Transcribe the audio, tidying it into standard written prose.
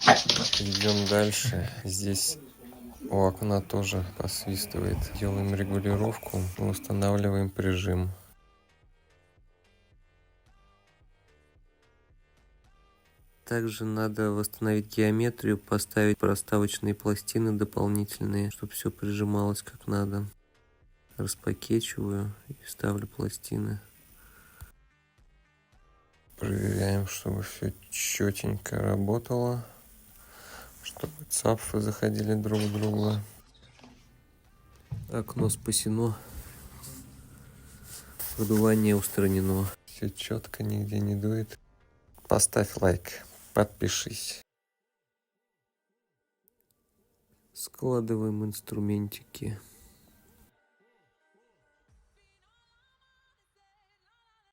Идем дальше. Здесь у окна тоже посвистывает. Делаем регулировку, устанавливаем прижим. Также надо восстановить геометрию, поставить проставочные пластины дополнительные, чтобы все прижималось как надо. Распакечиваю и ставлю пластины. Проверяем, чтобы все четенько работало, чтобы цапфы заходили друг в друга. Окно спасено, продувание устранено. Все четко, нигде не дует. Поставь лайк, подпишись. Складываем инструментики.